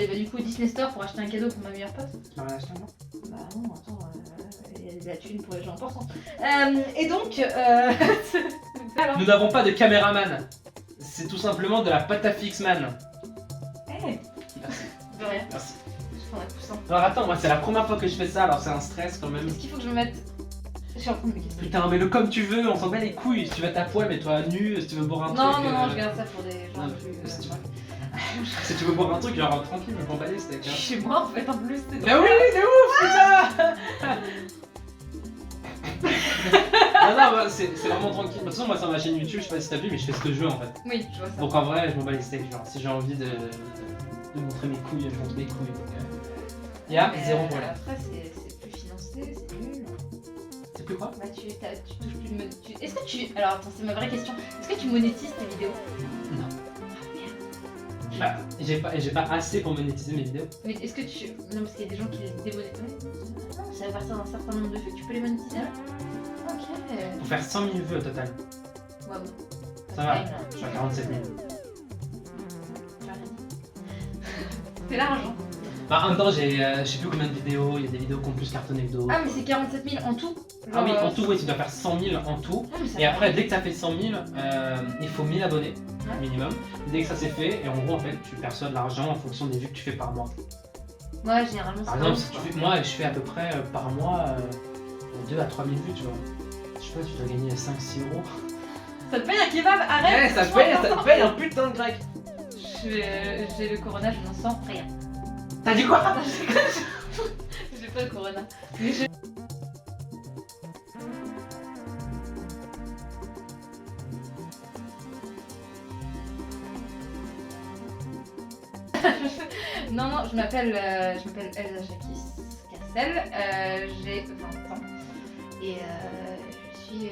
aller du coup au Disney Store pour acheter un cadeau pour ma meilleure pote. Ah ouais, acheter moi. Bah non, attends, il y a de la thune pour les gens importants. Et donc, alors... Nous n'avons pas de caméraman. C'est tout simplement de la patafix man. Hey. Merci. De rien, Merci. je prends un coussin. Alors attends, moi c'est la première fois que je fais ça, alors c'est un stress quand même. Est-ce qu'il faut que je me mette... Je suis en train de me questionner. Putain, mets-le comme tu veux, on s'en bat les couilles. Si tu veux être à poil, mets-toi nu. Si tu veux boire un Non, truc. non, non, je garde ça pour des gens non, plus... mais si tu veux boire un truc, genre tranquille, je m'en bats les steaks. Hein. Chez moi en fait en plus c'est... Mais oui, de ouf, putain. Non, non, bah, c'est vraiment tranquille. De toute façon, moi, sur ma chaîne YouTube, je sais pas si t'as vu, mais je fais ce que je veux en fait. Oui, je vois ça. Donc en vrai, je m'en bats les steaks. Genre, si j'ai envie de montrer mes couilles, je montre mes couilles. Donc, yeah, Mais, zéro problème. Après c'est plus financé, c'est nul. C'est plus quoi? Bah tu touches plus de Est-ce que tu... Alors attends, c'est ma vraie question. Est-ce que tu monétises tes vidéos? Non. Ah merde. Bah, j'ai pas assez pour monétiser mes vidéos. Mais est-ce que tu... Non parce qu'il y a des gens qui les démonétisent. Non, c'est à partir d'un certain nombre de vues que tu peux les monétiser. Ok. Pour faire 100 000 vues au total. Waouh. Ça va, je suis à 47 000. C'est l'argent. Bah, en même temps, je sais plus combien de vidéos, il y a des vidéos qui ont plus cartonné que d'autres. Ah mais c'est 47 000 en tout. Ah oui, Genre, en tout, oui, tu dois faire 100 000 en tout. Non, mais ça Et va. après, dès que tu as fait 100 000, il faut 1000 abonnés Ouais. minimum. Dès que ça c'est fait, et en gros, en fait, tu perçois de l'argent en fonction des vues que tu fais par mois. Ouais, généralement Par c'est exemple, bon, si tu quoi. fais, moi, je fais à peu près par mois 2 à 3 000 vues, tu vois. Je sais pas, tu dois gagner 5-6 euros. Ça te paye un kebab? Arrête. Ouais, ça te paye un putain de grec. J'ai le corona, je n'en sens rien. T'as dit quoi? J'ai pas le corona. Mais je... Non, non, je m'appelle Elsa Jacquis Cassel, j'ai 20 ans et je suis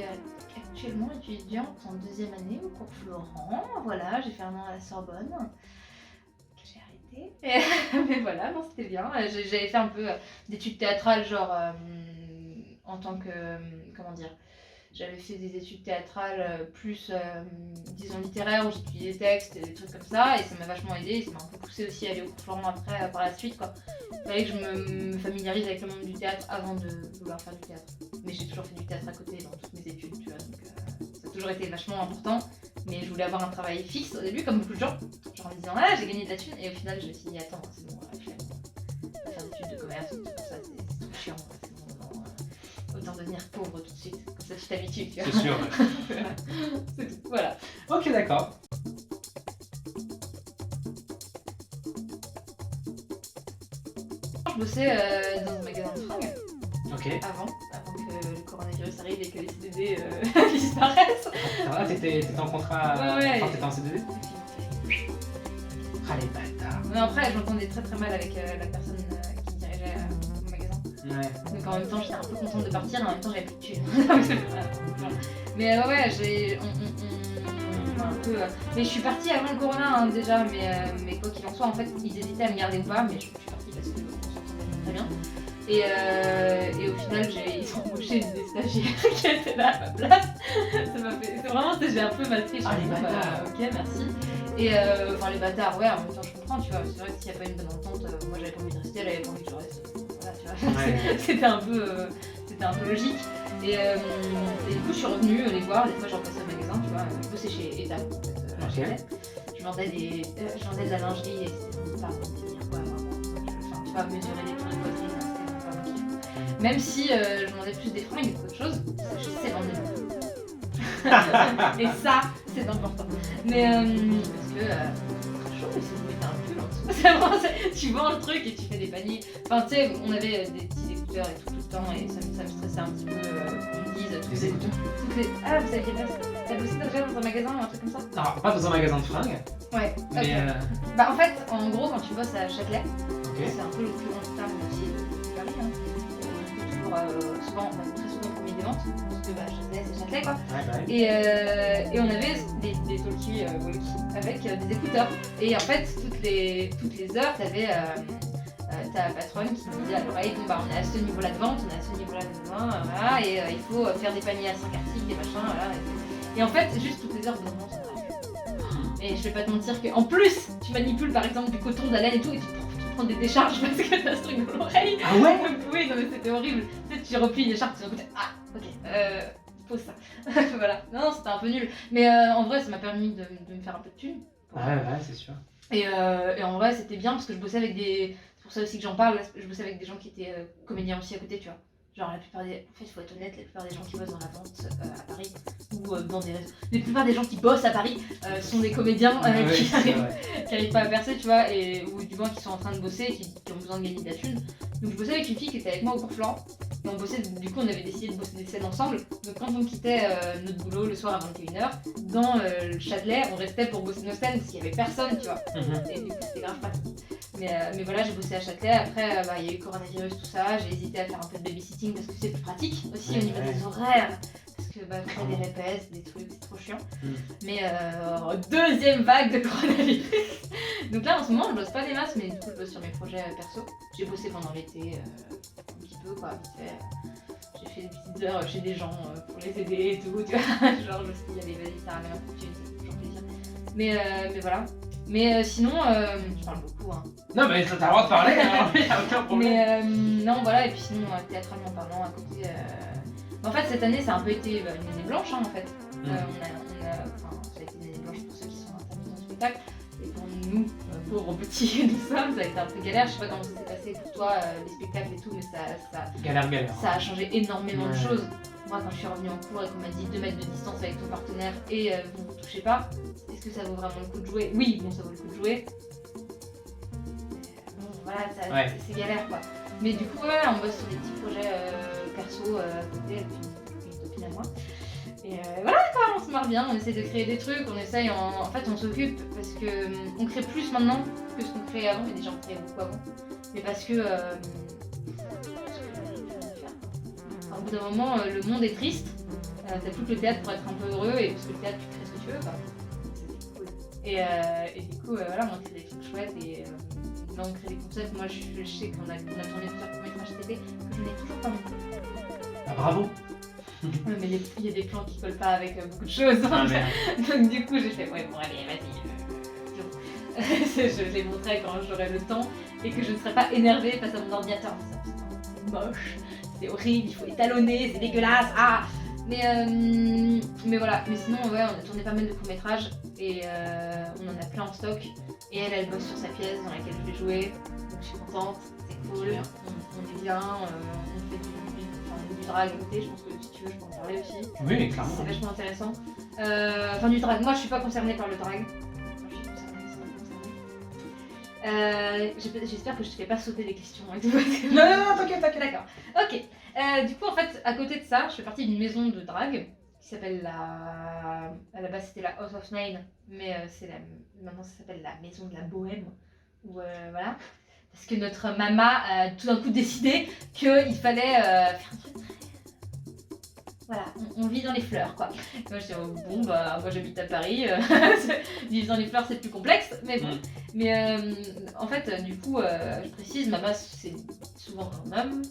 actuellement étudiante en 2e année au cours Florent. Voilà, j'ai fait un an à la Sorbonne que j'ai arrêté. Mais voilà, non, c'était bien. J'avais fait un peu d'études théâtrales, genre en tant que. Comment dire? J'avais fait des études théâtrales plus, disons, littéraires, où j'étudiais des textes et des trucs comme ça, et ça m'a vachement aidé, et ça m'a un peu poussé aussi à aller au cours Florent après, par la suite, quoi. Il fallait que je me familiarise avec le monde du théâtre avant de vouloir faire du théâtre. Mais j'ai toujours fait du théâtre à côté dans toutes mes études, tu vois, donc ça a toujours été vachement important. Mais je voulais avoir un travail fixe au début, comme beaucoup de gens, genre en me disant, ah, j'ai gagné de la thune, et au final, je me suis dit, attends, c'est bon, flemme. Pas faire d'études de commerce, tout ça, c'est trop chiant, c'est bon, autant devenir pauvre tout de suite, comme ça tu t'habitues, tu vois. C'est sûr. Ouais. C'est tout, voilà. Ok, d'accord. Je bossais dans un magasin de fringues Ok. avant que le coronavirus arrive et que les CDD disparaissent. Ça va, t'étais en contrat. Ouais. Enfin, t'étais en CDD? Ah, les bâtards. Mais après, je m'entendais très très mal avec la personne qui dirigeait mon magasin. Ouais. Donc en même temps, j'étais un peu contente de partir, et en même temps, j'avais plus de thunes. Mais ouais, on un peu. Mais je suis partie avant le corona hein, déjà, mais quoi qu'il en soit, en fait, ils hésitaient à me garder ou pas, mais je suis partie parce qu'on s'entendait très bien. Et au final, ils ont embauché des stagiaires qui étaient là à ma place. Ça m'a fait. C'est vraiment, j'ai un peu mal pris. Ah, les bâtards. Ok, merci. Et enfin, les bâtards, ouais, en même temps, je comprends, tu vois. C'est vrai que s'il n'y a pas une bonne entente, moi j'avais pas envie de rester, elle avait pas envie que je reste. Voilà, tu vois. Ouais. C'était un peu logique. Et du coup, je suis revenue les voir. Des fois, je repassais au magasin, tu vois. Je bossais chez Etam, en fait. Ok. Je vendais de la lingerie et c'était pas mon délire, quoi. Enfin, tu vois, mesurer les points de poitrine, c'était pas mon kiff. Même si je vendais plus des fringues qu'autre chose, je sais vendre des fringues. Et ça, c'est important. Mais parce que chaud, mais c'est de mettre un pull en dessous. C'est vraiment, tu vends le truc et tu fais des paniers. Enfin, tu sais, on avait des petits écouteurs et tout le temps et ça me stressait un petit peu qu'on me dise Des écouteurs. Ah, vous saviez pas ça? T'as bossé déjà dans un magasin ou un truc comme ça? Non, pas dans un magasin de fringues, Ouais. mais. Ok. Bah, en fait, en gros, quand tu bosses à Châtelet, Ok. c'est un peu le plus grand terme aussi de Paris. Hein. Toujours, souvent, enfin, très souvent premier des ventes, parce que bah, Châtelet, c'est Châtelet quoi. Ouais, bah ouais. Et on avait des talkie-walkie avec des écouteurs. Et en fait, toutes les heures, t'avais ta patronne qui te disait à l'oreille, bon bah on est à ce niveau-là de vente, on est à ce niveau-là de vente, voilà, et il faut faire des paniers à 5 articles, des machins, voilà. Et en fait, juste toutes les heures de vente, ça va. Et je vais pas te mentir qu'en plus, tu manipules par exemple du coton, de la laine et tout, et tu prendre des décharges parce que t'as ce truc dans l'oreille. Ah ouais? Oui, non mais c'était horrible. Tu sais, tu replies une écharpe, tu écoutes, ah, ok, pose ça. Voilà. Non, c'était un peu nul. Mais en vrai, ça m'a permis de me faire un peu de thunes. Ouais, c'est sûr. Et en vrai, c'était bien parce que je bossais avec des. C'est pour ça aussi que j'en parle, je bossais avec des gens qui étaient comédiens aussi à côté, tu vois. Genre, la plupart des. En fait, il faut être honnête, la plupart des gens qui bossent dans la vente à Paris ou dans des réseaux. La plupart des gens qui bossent à Paris sont des comédiens qui arrivent pas à percer, tu vois, ou du moins qui sont en train de bosser et qui ont besoin de gagner de la thune. Donc, je bossais avec une fille qui était avec moi au cours flanc. Et on bossait, du coup, on avait décidé de bosser des scènes ensemble. Donc, quand on quittait notre boulot le soir à 21h, dans le Châtelet, on restait pour bosser nos scènes parce qu'il y avait personne, tu vois. Et du coup, c'était grave pratique. Mais voilà, j'ai bossé à Châtelet. Après, il y a eu le coronavirus, tout ça. J'ai hésité à faire un peu de babysitting parce que c'est plus pratique aussi au niveau des horaires. Parce que faut faire des répètes, des trucs, c'est trop chiant. Mais deuxième vague de coronavirus. Donc là, en ce moment, je bosse pas des masses, mais du coup, je bosse sur mes projets perso. J'ai bossé pendant l'été un petit peu, quoi, vite fait. J'ai fait des petites heures chez des gens pour les aider et tout, tu vois. Genre, je me suis dit, allez, vas-y, ça ramène un peu de thune, ça fait toujours plaisir. Mais voilà. Mais sinon, je parle beaucoup, hein. Non, mais t'as le droit de parler, alors il y a aucun problème. Mais non, voilà, et puis sinon, théâtralement parlant, à côté. En fait, cette année, ça a un peu été une année blanche, hein, en fait. Enfin, ça a été une année blanche pour ceux qui sont intervenants au spectacle. Et pour nous, pauvres petits, nous sommes, ça a été un peu galère. Je sais pas comment ça s'est passé pour toi, les spectacles et tout, mais Galère. ça a changé énormément de choses. Moi, quand je suis revenue en cours et qu'on m'a dit 2 mètres de distance avec ton partenaire et vous ne touchez pas, est-ce que ça vaut vraiment le coup de jouer? Oui, bon, ça vaut le coup de jouer. Bon, voilà, c'est galère, quoi. Mais du coup, on bosse sur des petits projets perso à côté avec une copine à moi. Et voilà, quoi, on se marre bien, on essaie de créer des trucs, on essaye, en fait, on s'occupe parce que on crée plus maintenant que ce qu'on créait avant, et des gens créaient beaucoup avant. Mais parce que au bout d'un moment, le monde est triste, t'as plus que le théâtre pour être un peu heureux, et parce que le théâtre, tu crées ce que tu veux, quoi. C'est cool. Et du coup, voilà, on crée des trucs chouettes, et là, on crée des concepts. Moi, je sais qu'on a tourné plusieurs courts-métrages cet été, que je n'ai toujours pas monté. Ah, bravo. Ouais, mais il y a des plans qui collent pas avec beaucoup de choses. Ah, Donc du coup, j'ai fait, ouais, bon, allez, vas-y. Je les montrerai quand j'aurai le temps et que je ne serai pas énervée face à mon ordinateur. C'est moche, c'est horrible, il faut étalonner, c'est dégueulasse. Ah, mais voilà. Mais sinon, ouais, on a tourné pas mal de courts-métrages et on en a plein en stock. Et elle bosse sur sa pièce dans laquelle je vais jouer. Donc je suis contente, c'est cool, on est bien, on fait du drag à côté, je pense que si tu veux je peux en parler aussi. Oui, clairement. C'est vachement intéressant. Enfin du drag, moi je suis pas concernée par le drag. J'espère que je te fais pas sauter des questions et tout. Non, t'inquiète. D'accord. Ok. Du coup en fait à côté de ça, je fais partie d'une maison de drag qui s'appelle à la base c'était la House of Nine, mais maintenant ça s'appelle la Maison de la Bohème. Ou voilà. Parce que notre maman a tout d'un coup décidé qu'il fallait faire un truc très... Voilà, on vit dans les fleurs, quoi. Et moi, je dis, oh, bon, bah, moi j'habite à Paris, vivre dans les fleurs c'est plus complexe, mais bon. Mais en fait, du coup, je précise, maman c'est souvent un homme,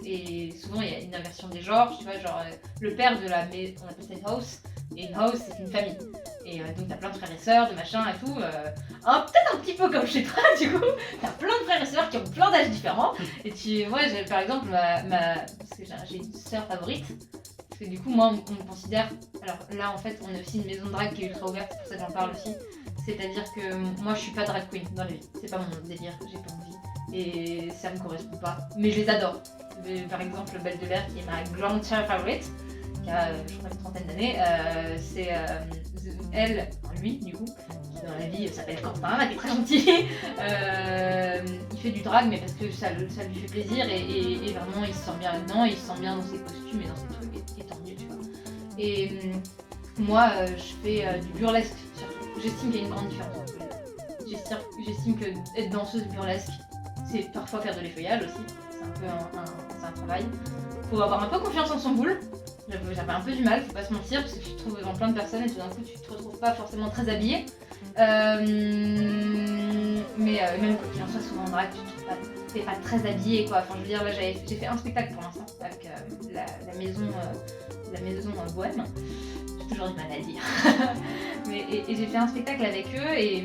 et souvent il y a une inversion des genres, tu vois, genre le père de la maison, on appelle ça une house, et une house c'est une famille. Et donc t'as plein de frères et sœurs, de machin et tout, peut-être un petit peu comme chez toi du coup, t'as plein de frères et sœurs qui ont plein d'âges différents, et moi j'ai par exemple parce que j'ai une sœur favorite, parce que du coup moi on me considère, alors là en fait on a aussi une maison de drague qui est ultra ouverte, c'est pour ça que j'en parle aussi, c'est-à-dire que moi je suis pas drag queen dans la vie, c'est pas mon délire, j'ai pas envie, et ça me correspond pas, mais je les adore. Par exemple Belle de L'air qui est ma grande sœur favorite, qui a je crois une trentaine d'années, c'est elle, enfin lui du coup, qui dans la vie s'appelle Quentin, qui est très gentil, il fait du drag mais parce que ça lui fait plaisir et vraiment il se sent bien là-dedans, il se sent bien dans ses costumes et dans ses trucs et tant mieux tu vois. Et moi je fais du burlesque surtout, j'estime qu'il y a une grande différence entre les deux. J'estime que être danseuse burlesque c'est parfois faire de l'effeuillage aussi, c'est un peu un travail, faut avoir un peu confiance en son boule. J'avais un peu du mal, faut pas se mentir, parce que tu te trouves devant plein de personnes et tout d'un coup tu te retrouves pas forcément très habillée. Mais même quand tu en sois souvent en drague, t'es pas très habillée quoi. Enfin je veux dire là j'ai fait un spectacle pour l'instant avec la maison Bohème. J'ai toujours du mal à le dire. et j'ai fait un spectacle avec eux et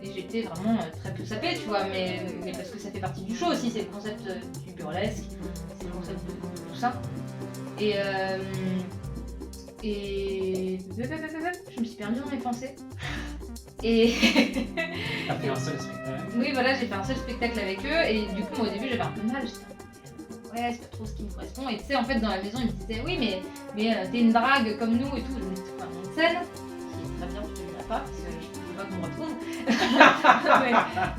j'étais vraiment très peu sapée tu vois, mais parce que ça partie du show aussi, c'est le concept du burlesque, c'est le concept de tout ça. Et je me suis perdue dans mes pensées. Et T'as fait un seul spectacle. oui, voilà, j'ai fait un seul spectacle avec eux et du coup, moi, au début, j'avais un peu de mal. J'étais ouais, c'est pas trop ce qui me correspond. Et tu sais, en fait, dans la maison, ils me disaient oui, mais t'es une drague comme nous et tout. Je me dis, c'est un nom de scène, qui est très bien, je te dirai pas, parce que je ne veux pas qu'on me retrouve.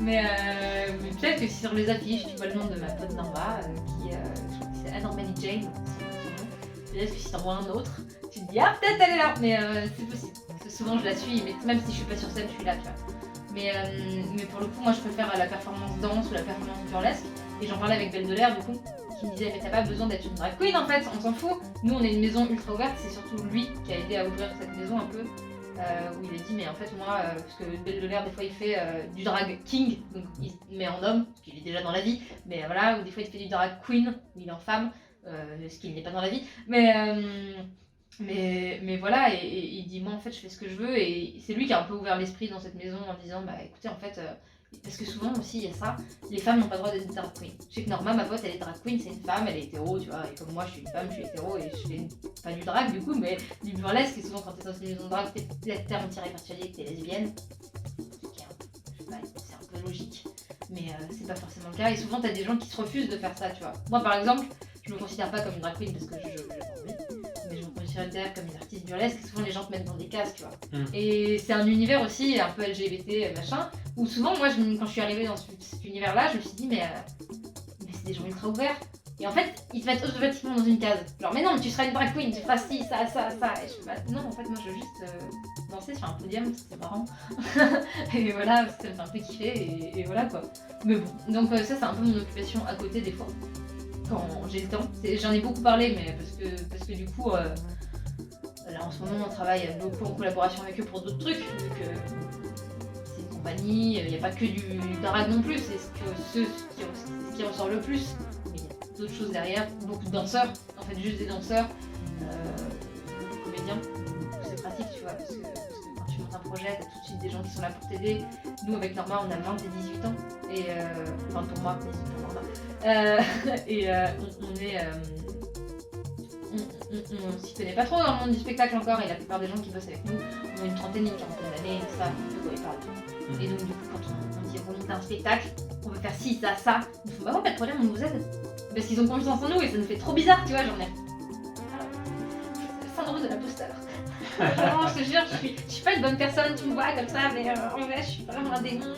mais peut-être que si sur les affiches, tu vois le nom de ma pote Norma, qui je crois que c'est Anormally Jane, c'est son nom. Peut-être que si t'en vois un autre, tu te dis ah, peut-être elle est là, mais c'est possible. Parce que souvent, je la suis, mais même si je suis pas sur scène, je suis là, tu vois. Mais pour le coup, moi, je préfère la performance danse ou la performance burlesque. Et j'en parlais avec Belle de l'air, du coup, qui me disait mais t'as pas besoin d'être une drag queen en fait, on s'en fout. Nous on est une maison ultra ouverte, c'est surtout lui qui a aidé à ouvrir cette maison un peu. Où il a dit mais en fait moi, parce que Belle de l'air des fois il fait du drag king, donc il se met en homme, parce qu'il est déjà dans la vie, mais voilà, ou des fois il fait du drag queen, où il est en femme, ce qu'il n'est pas dans la vie. Mais voilà, et il dit moi en fait je fais ce que je veux, et c'est lui qui a un peu ouvert l'esprit dans cette maison en disant bah écoutez en fait... parce que souvent aussi il y a ça, les femmes n'ont pas le droit d'être drag queen. Je sais que Norma, ma pote, elle est drag queen, c'est une femme, elle est hétéro, tu vois, et comme moi je suis une femme, je suis hétéro et je fais pas du drag du coup, mais du burlesque, et souvent quand t'es dans une maison de drag, t'es entièrement persuadée que t'es lesbienne. C'est un peu logique, mais c'est pas forcément le cas, et souvent t'as des gens qui se refusent de faire ça, tu vois. Moi par exemple, je me considère pas comme une drag queen parce que je mais je me considère comme une artiste burlesque, et souvent les gens te mettent dans des cases, tu vois. Et c'est un univers aussi un peu LGBT, machin, où souvent, moi, quand je suis arrivée dans cet univers-là, je me suis dit, mais c'est des gens ultra ouverts. Et en fait, ils te mettent automatiquement dans une case. Genre, mais non, mais tu seras une drag queen, tu feras ci, ça, ça, ça. Et je fais, bah non, en fait, moi, je veux juste danser sur un podium, c'était marrant. Et voilà, ça me fait un peu kiffer, et voilà, quoi. Mais bon, donc ça, c'est un peu mon occupation à côté, des fois, quand j'ai le temps. J'en ai beaucoup parlé, mais parce que du coup... là en ce moment on travaille beaucoup en collaboration avec eux pour d'autres trucs, vu que c'est une compagnie, il n'y a pas que du drag non plus, c'est ce qui ressort le plus, mais il y a d'autres choses derrière, beaucoup de danseurs, en fait juste des danseurs, beaucoup de comédiens, c'est pratique tu vois, parce que quand tu montes un projet, t'as tout de suite des gens qui sont là pour t'aider. Nous avec Norma on a 20 et 18 ans, et enfin pour moi, 18 pour Norma, et on est... on s'y connaît pas trop dans le monde du spectacle encore, et la plupart des gens qui bossent avec nous ont une trentaine, une quarantaine d'années, et ça, de quoi ils parlent. Et donc du coup, quand on dit on monte un spectacle, on veut faire ci, ça, ça, ils font bah ouais, pas de problème, on vous aide. Parce qu'ils ont confiance en nous et ça nous fait trop bizarre, tu vois, j'en ai... syndrome de l'imposteur. Vraiment, je te jure, je suis pas une bonne personne, tu me vois comme ça, mais en vrai, je suis vraiment un démon.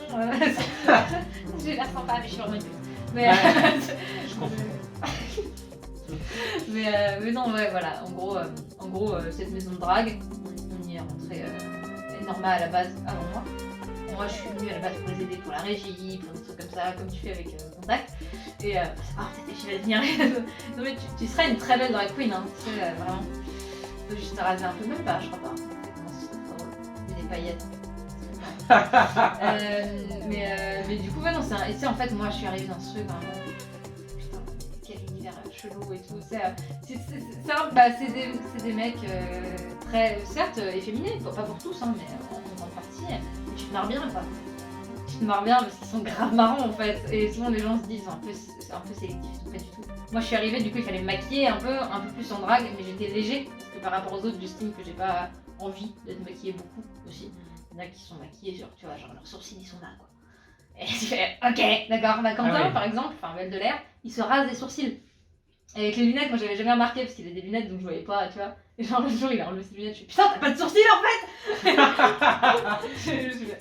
J'ai l'air sympa, mais je suis vraiment une démon. Mais, je comprends. mais non, ouais, voilà, en gros cette maison de drague, on y est rentré Norma à la base avant moi. Moi je suis venue à la base pour les aider pour la régie, pour des trucs comme ça, comme tu fais avec Contact. Et peut-être que je vais venir. Non mais tu serais une très belle drag queen, hein, tu sais, vraiment. Tu peux juste te raser un peu, même pas, je crois pas. Des paillettes. Mais du coup, ouais, non, et tu sais, en fait, moi je suis arrivée dans ce truc vraiment. Chelou et tout, c'est des mecs très, certes, efféminés, pas pour tous, hein, mais en grande partie, mais tu te marres bien, quoi. Tu te marres bien parce qu'ils sont grave marrants, en fait, et souvent les gens se disent c'est un peu sélectif, pas du tout. Moi je suis arrivée, du coup il fallait me maquiller un peu plus en drague, mais j'étais léger, parce que par rapport aux autres, j'estime que j'ai pas envie d'être maquillée beaucoup, aussi. Il y en a qui sont maquillés, genre, tu vois, genre leurs sourcils ils sont là, quoi. Et tu fais, ok, d'accord, bah Quentin, par exemple, enfin Belle de l'air, il se rase les sourcils. Et avec les lunettes, moi j'avais jamais remarqué parce qu'il a des lunettes donc je voyais pas, tu vois. Et genre le jour il a enlevé ses lunettes, je suis putain, t'as pas de sourcils en fait.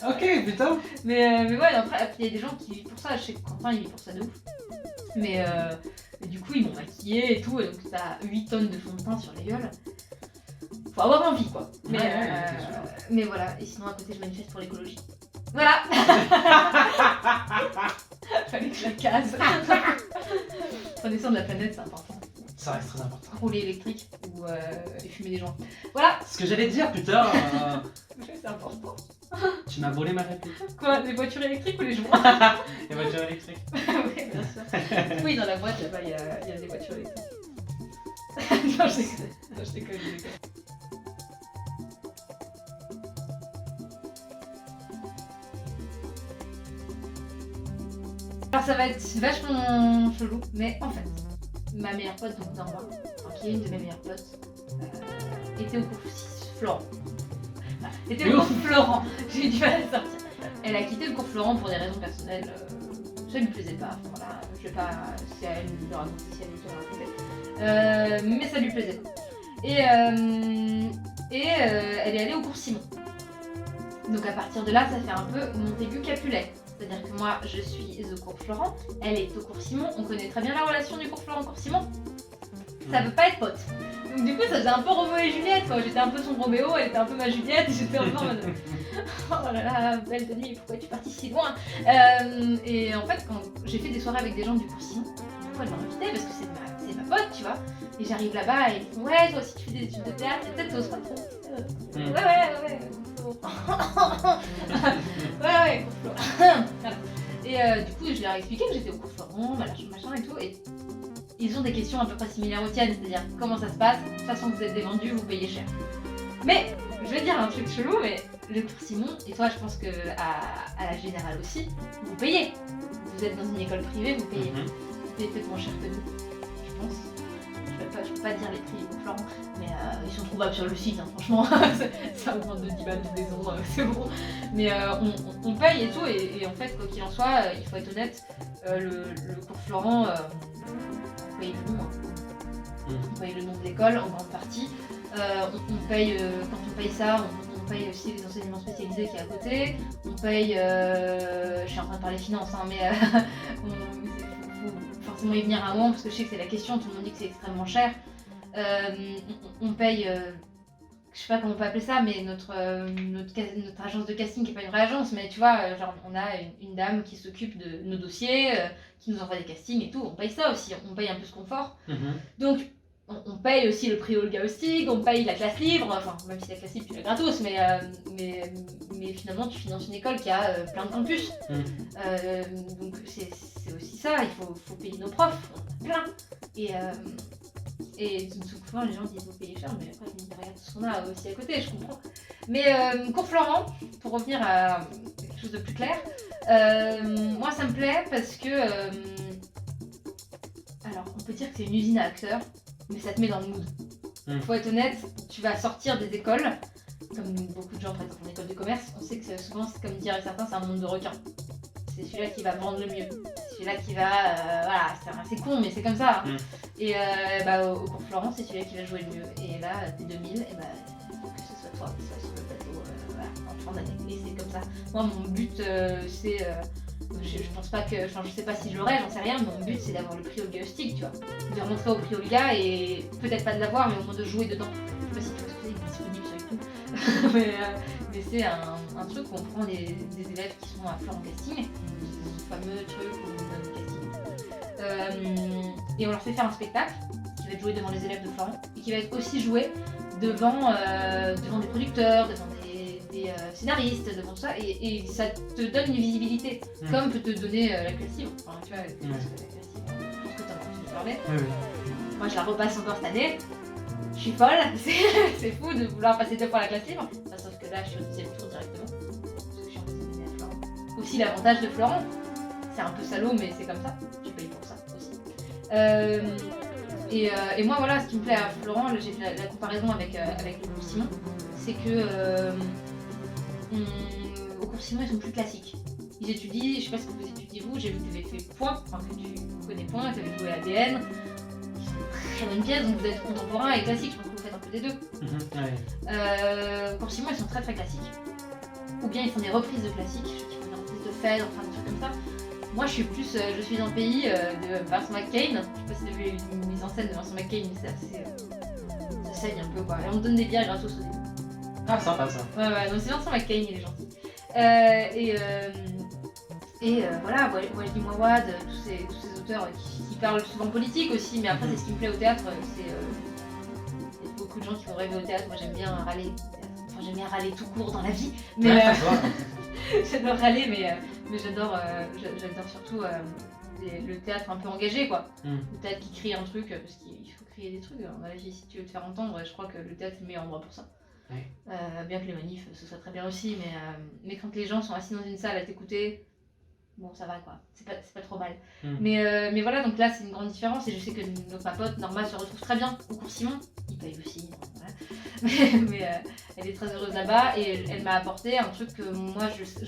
Ok, putain. Mais ouais, après il y a des gens qui vivent pour ça, je sais que Quentin il vit pour ça de ouf. Mais du coup ils m'ont maquillée et tout, et donc t'as 8 tonnes de fond de teint sur la gueule. Faut avoir envie quoi. Mais voilà, et sinon à côté je manifeste pour l'écologie. Voilà. Fallait que je la case. Prenez soin de la planète, c'est important. Ça reste très important. Rouler électrique ou fumer des joints. Voilà. Ce que j'allais dire, putain. C'est important. Tu m'as volé ma réplique. Quoi, les voitures électriques ou les joints? Les voitures électriques. Oui, bien sûr. Oui, dans la boîte là-bas, il y a des voitures électriques. Non, je déconne. Alors ça va être vachement chelou, mais en fait, ma meilleure pote, donc Norma, qui est une de mes meilleures potes, était au cours Florent. Était au cours Florent, j'ai eu du mal à le sortir. Elle a quitté le cours Florent pour des raisons personnelles, ça lui plaisait pas, enfin, voilà, je sais pas si elle le raconter, si elle le raconter, mais ça lui plaisait. Et elle est allée au cours Simon. Donc à partir de là, ça fait un peu Montaigu Capulet. C'est-à-dire que moi, je suis au cours Florent, elle est au cours Simon, on connaît très bien la relation du cours Florent-cours Simon. Ça veut pas être pote. Donc du coup, ça faisait un peu Roméo et Juliette, quoi. J'étais un peu son Roméo, elle était un peu ma Juliette, j'étais un peu en mode oh là là, belle de nuit, pourquoi tu es partie si loin Et en fait, quand j'ai fait des soirées avec des gens du cours Simon, pourquoi elle m'a invitée parce que c'est ma pote, tu vois. Et j'arrive là-bas et ils font ouais, toi aussi tu fais des études de théâtre, et peut-être t'oses pas trop. Ouais. Ouais, cours Florent. Et du coup, je leur ai expliqué que j'étais au cours Florent, machin et tout. Et ils ont des questions à peu près similaires aux tiennes, c'est-à-dire comment ça se passe. De toute façon, vous êtes des vendus, vous payez cher. Mais je vais dire un truc chelou, mais le cours Simon, et toi, je pense que à la Générale aussi, vous payez. Vous êtes dans une école privée, vous payez. Vous payez peut-être moins cher que nous, je pense. Je peux pas dire les prix du cours Florent, mais ils sont trouvables sur le site, hein, franchement. Ça augmente de 10 balles tous les ans, c'est bon. Mais on paye et tout, et en fait, quoi qu'il en soit, il faut être honnête, le cours Florent, on paye le nom. On paye le nom de l'école en grande partie. On paye, quand on paye ça, on paye aussi les enseignements spécialisés qui est à côté. On paye, je suis en train de parler finance, hein, mais faut forcément y venir à un moment parce que je sais que c'est la question, tout le monde dit que c'est extrêmement cher. On paye, je sais pas comment on peut appeler ça, mais notre agence de casting qui est pas une vraie agence, mais tu vois, genre on a une dame qui s'occupe de nos dossiers, qui nous envoie des castings et tout, on paye ça aussi, on paye un peu ce confort. Donc on paye aussi le prix Olga Hostig, on paye la classe libre, enfin même si la classe libre tu l'as gratos, mais finalement tu finances une école qui a plein de campus. Donc c'est aussi ça, il faut payer nos profs, on en a plein. Et souvent les gens disent vous payez cher, mais après ils regardent tout ce qu'on a aussi à côté, je comprends. Mais cours Florent, pour revenir à quelque chose de plus clair, moi ça me plaît parce que alors on peut dire que c'est une usine à acteurs, mais ça te met dans le mood. Faut être honnête, tu vas sortir des écoles, comme beaucoup de gens par exemple en école de commerce, on sait que souvent, comme diraient certains, c'est un monde de requins. C'est celui-là qui va vendre le mieux. C'est celui-là qui va... voilà, c'est con, mais c'est comme ça. Et au cours Florent, c'est celui-là qui va jouer le mieux. Et là, t'es 2000, et il faut que ce soit toi qui sois sur le plateau en fin d'année. Et c'est comme ça. Moi, mon but, c'est... je pense pas que... Enfin, je sais pas si je l'aurai, j'en sais rien, mais mon but, c'est d'avoir le prix Olga Hostig, tu vois. De rentrer au prix Olga et peut-être pas de l'avoir, mais au moins de jouer dedans. Je sais pas si tu vois ce que c'est, il est disponible sur YouTube. mais c'est un truc où on prend des élèves qui sont à Florent Casting, ce fameux truc où on donne le casting. Et on leur fait faire un spectacle qui va être joué devant les élèves de Florent et qui va être aussi joué devant des producteurs, devant des scénaristes, devant tout ça, et ça te donne une visibilité, comme peut te donner la classe libre. Enfin, tu vois, la classe libre, je pense que t'en as entendu parler. Moi je la repasse encore cette année. Je suis folle, c'est fou de vouloir passer 2 fois la classe libre. Enfin, sauf que là, je suis au 2e tour directement. Parce que je suis en 2e année à Florent. Aussi, l'avantage de Florent, c'est un peu salaud, mais c'est comme ça. Tu payes pour ça aussi. Et moi, voilà, ce qui me plaît à Florent, j'ai fait la comparaison avec le cours Simon, c'est que au cours Simon, ils sont plus classiques. Ils étudient, je sais pas ce que vous étudiez vous, j'ai vu que tu avais fait Point, enfin que tu connais Point, tu avais joué à ADN. Très bonne pièce, donc vous êtes contemporain et classique, je pense que vous faites un peu des deux. Pour Simon, ils sont très très classiques. Ou bien ils font des reprises de classiques, ils font des reprises de Phèdre, enfin des trucs comme ça. Moi je suis plus, je suis un pays de Vincent McCain, je sais pas si vous avez vu une mise en scène de Vincent McCain, mais c'est assez... ça saigne un peu quoi, et on me donne des bières gratos au début. Ah sympa ça. Ouais, donc c'est Vincent McCain, il est gentil. Voilà, Wajdi Mouawad, tous ces auteurs qui parlent souvent politique aussi, mais après c'est ce qui me plaît au théâtre, c'est il y a beaucoup de gens qui vont rêver au théâtre, moi j'aime bien râler, enfin j'aime bien râler tout court dans la vie, mais j'adore râler, mais j'adore surtout le théâtre un peu engagé quoi, le théâtre qui crie un truc, parce qu'il faut crier des trucs dans la vie si tu veux te faire entendre, et je crois que le théâtre est le meilleur endroit pour ça. Bien que les manifs ce soit très bien aussi, mais quand les gens sont assis dans une salle à t'écouter, bon ça va quoi, c'est pas trop mal. Mm. Mais voilà, donc là c'est une grande différence et je sais que donc, ma pote Norma se retrouve très bien au cours Simon, il paye aussi, voilà. mais elle est très heureuse là-bas et elle m'a apporté un truc que moi je serais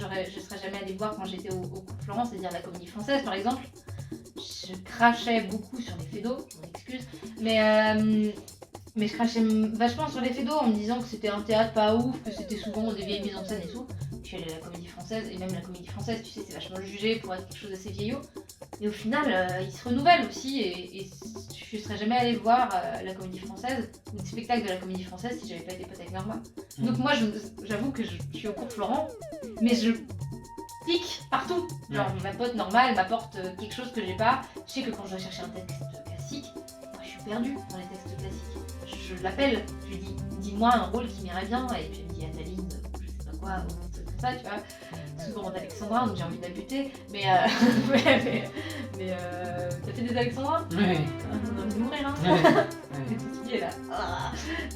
jamais allée voir quand j'étais au cours Florent, c'est-à-dire la comédie française par exemple. Je crachais beaucoup sur les faits d'eau, on m'excuse, mais je crachais vachement sur les faits d'eau en me disant que c'était un théâtre pas ouf, que c'était souvent des vieilles mises en scène et tout. Je suis allée à la comédie française, et même la comédie française, tu sais, c'est vachement jugé pour être quelque chose d'assez vieillot. Et au final, il se renouvelle aussi, et je serais jamais allée voir la comédie française, ou des spectacles de la comédie française si j'avais pas été pote avec Norma. Donc moi, j'avoue que je suis au cours Florent, mais je pique partout. Genre ma pote Norma, elle m'apporte quelque chose que j'ai pas. Je sais que quand je dois chercher un texte classique, moi je suis perdue dans les textes classiques. Je l'appelle, je lui dis dis-moi un rôle qui m'irait bien, et puis elle me dit Ataline, je sais pas quoi, ou un truc comme ça, tu vois. Souvent d'Alexandra, donc j'ai envie de la buter, mais t'as fait des Alexandra? Oui. On a envie de mourir, hein. Ouais. Tout ce qui est là.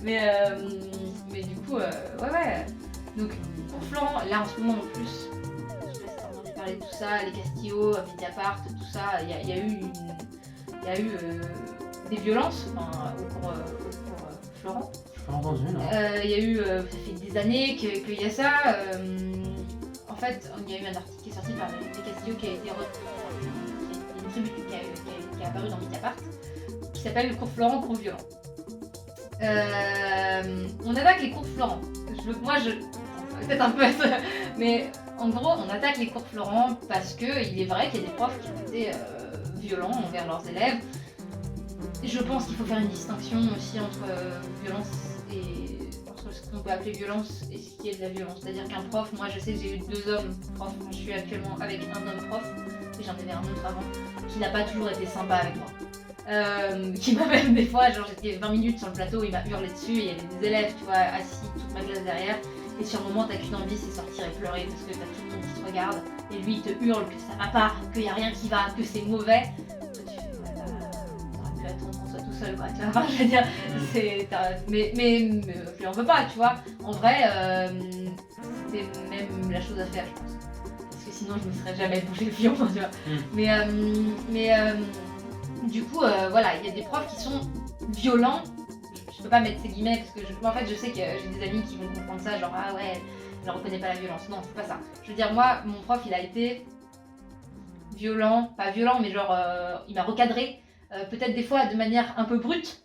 Mais du coup, ouais. Donc pour Florent, là en ce moment en plus, je sais pas si t'as entendu parler de tout ça, les Castillo, Mediapart, tout ça, il y a eu des violences au cours Florent. J'ai pas entendu, non. Il y a eu, ça fait des années qu'il y a ça. En fait, il y a eu un article qui est sorti par les Castillo qui a été une tribune qui a apparu dans Mediapart, qui s'appelle le cours Florent, cours violent. On attaque les cours Florent. Peut-être un peu, mais en gros, on attaque les cours Florent parce que il est vrai qu'il y a des profs qui ont été violents envers leurs élèves. Je pense qu'il faut faire une distinction aussi entre violence et entre ce qu'on peut appeler violence et ce qui est de la violence. C'est-à-dire qu'un prof, moi je sais que j'ai eu 2 hommes profs, je suis actuellement avec un homme prof, et j'en avais un autre avant, qui n'a pas toujours été sympa avec moi. Qui m'a même des fois, genre j'étais 20 minutes sur le plateau, il m'a hurlé dessus, et il y avait des élèves, tu vois, assis, toute ma classe derrière, et sur un moment t'as qu'une envie, c'est sortir et pleurer parce que t'as tout le monde qui te regarde, et lui il te hurle que ça va pas, qu'il y a rien qui va, que c'est mauvais. Attendre qu'on soit tout seul quoi, tu vois, enfin, je veux dire, mais je lui en veux pas, tu vois, en vrai, c'était même la chose à faire, je pense, parce que sinon je me serais jamais bougé le fion, tu vois, mais du coup, voilà, il y a des profs qui sont violents, je peux pas mettre ces guillemets, parce que en fait, je sais que j'ai des amis qui vont comprendre ça, genre, ah ouais, je reconnais pas la violence, non, c'est pas ça, je veux dire, moi, mon prof, il a été violent, pas violent, mais genre, il m'a recadré, peut-être des fois de manière un peu brute,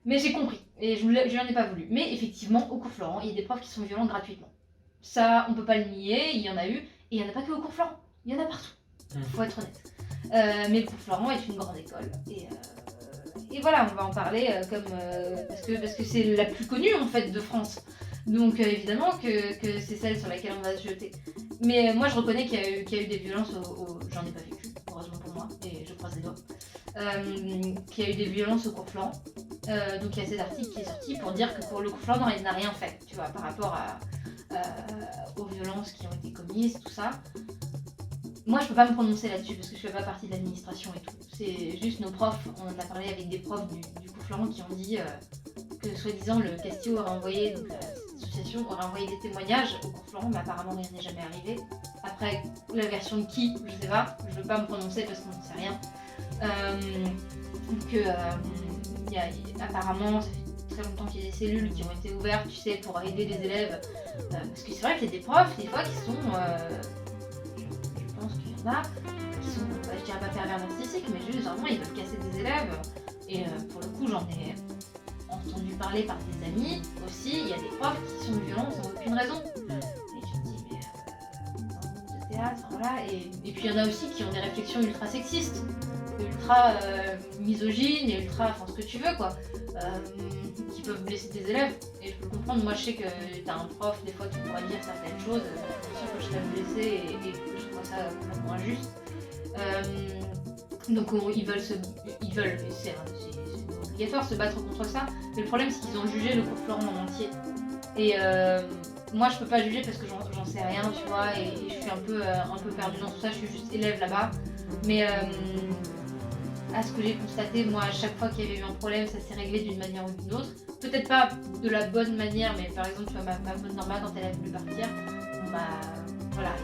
mais j'ai compris et je lui en ai pas voulu. Mais effectivement, au cours Florent, il y a des profs qui sont violents gratuitement. Ça, on peut pas le nier, il y en a eu, et il y en a pas que au cours Florent, il y en a partout, faut être honnête. Mais le cours Florent est une grande école, et voilà, on va en parler parce que c'est la plus connue en fait de France. Donc évidemment que c'est celle sur laquelle on va se jeter. Mais moi je reconnais qu'il y a eu des violences j'en ai pas vécu, heureusement pour moi, et je croise les doigts. Qu'il y a eu des violences au cours Florent. Donc il y a cet article qui est sorti pour dire que pour le cours Florent, il n'a rien fait, tu vois, par rapport aux violences qui ont été commises, tout ça. Moi je peux pas me prononcer là-dessus parce que je fais pas partie de l'administration et tout. C'est juste nos profs, on en a parlé avec des profs du cours Florent qui ont dit que soi-disant le Castillo aurait envoyé, donc l'association aurait envoyé des témoignages au cours Florent, mais apparemment rien n'est jamais arrivé. Après, la version de qui, je sais pas, je veux pas me prononcer parce qu'on ne sait rien. Apparemment, ça fait très longtemps qu'il y a des cellules qui ont été ouvertes, tu sais, pour aider les élèves. Parce que c'est vrai qu'il y a des profs, des fois, qui sont, je pense qu'il y en a, qui sont, je dirais pas pervers narcissiques, mais juste vraiment, ils veulent casser des élèves. Et pour le coup, j'en ai entendu parler par des amis aussi. Il y a des profs qui sont violents sans aucune raison. Et tu te dis, mais dans le monde de théâtre, voilà. Et puis il y en a aussi qui ont des réflexions ultra sexistes, ultra misogynes et ultra, enfin ce que tu veux quoi, qui peuvent blesser tes élèves. Et je peux le comprendre, moi je sais que t'as un prof, des fois tu pourrais dire certaines choses, bien sûr que je t'aime blessé et que je trouve ça complètement injuste. Donc ils veulent, et c'est obligatoire, se battre contre ça. Mais le problème c'est qu'ils ont jugé le cours Florent en entier. Et moi je peux pas juger parce que j'en sais rien, tu vois, et je suis un peu perdue dans tout ça, je suis juste élève là-bas. Mais à ce que j'ai constaté, moi à chaque fois qu'il y avait eu un problème, ça s'est réglé d'une manière ou d'une autre. Peut-être pas de la bonne manière, mais par exemple tu vois ma bonne Norma quand elle a voulu partir, voilà,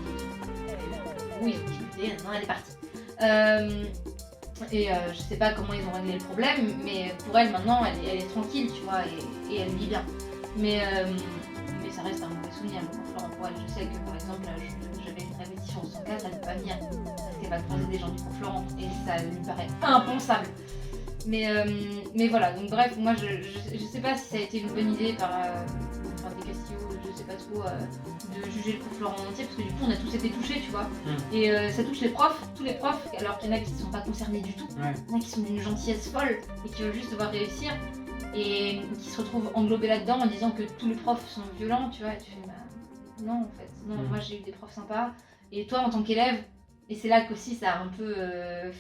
il faut discuter, non, elle est partie. Je sais pas comment ils ont réglé le problème, mais pour elle maintenant elle est tranquille, tu vois, et elle vit bien. Mais ça reste un mauvais souvenir, le cours Florent pour elle. Je sais que par exemple, j'avais une répétition au 104, elle ne peut pas venir parce qu'elle va croiser des gens du cours Florent et ça lui paraît impensable. Mais voilà, donc bref, moi je sais pas si ça a été une bonne idée par des Castillo, je sais pas trop, de juger le cours Florent en entier, parce que du coup on a tous été touchés, tu vois. Et ça touche les profs, tous les profs, alors qu'il y en a qui sont pas concernés du tout. Il y en a qui sont d'une gentillesse folle et qui veulent juste devoir réussir et qui se retrouvent englobés là-dedans en disant que tous les profs sont violents, tu vois. Et tu fais, bah non en fait, non, moi j'ai eu des profs sympas et toi en tant qu'élève, et c'est là qu'aussi ça a un peu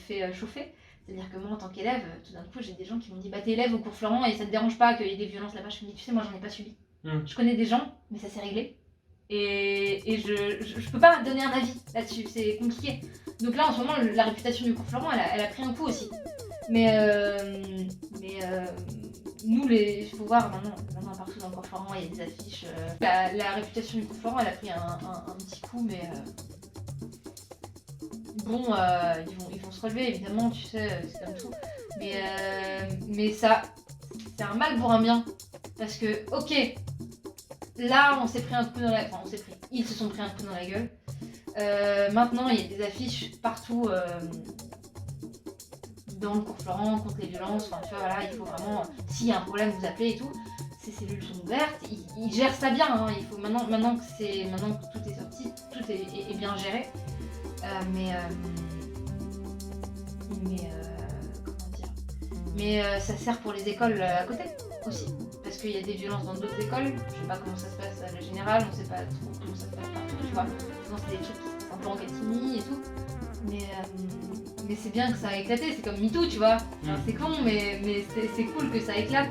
fait chauffer. C'est-à-dire que moi, en tant qu'élève, tout d'un coup, j'ai des gens qui m'ont dit bah t'es élève au cours Florent et ça te dérange pas qu'il y ait des violences là-bas. Je me dis tu sais, moi j'en ai pas subi. Je connais des gens, mais ça s'est réglé. Et je peux pas donner un avis là-dessus, c'est compliqué. Donc là, en ce moment, la réputation du cours Florent, elle a pris un coup aussi. Mais nous, il faut voir maintenant partout dans le cours Florent, il y a des affiches. La réputation du cours Florent, elle a pris un petit coup, mais bon, ils vont se relever, évidemment, tu sais, c'est comme tout. Mais ça, c'est un mal pour un bien. Parce que, ok, là, on s'est pris un coup dans la... Enfin, ils se sont pris un coup dans la gueule. Maintenant, il y a des affiches partout dans le cours Florent contre les violences. Enfin, tu vois, voilà, il faut vraiment... S'il y a un problème, vous appelez et tout. Ces cellules sont ouvertes. Ils gèrent ça bien. Hein. Il faut maintenant que tout est sorti, tout est bien géré. Mais ça sert pour les écoles à côté aussi, parce qu'il y a des violences dans d'autres écoles. Je sais pas comment ça se passe à la générale, on sait pas trop comment ça se passe partout, tu vois. Souvent c'est des trucs qui se passent un peu en catimini et tout. Mais c'est bien que ça a éclaté, c'est comme MeToo, tu vois. Enfin, c'est con, mais c'est cool que ça éclate,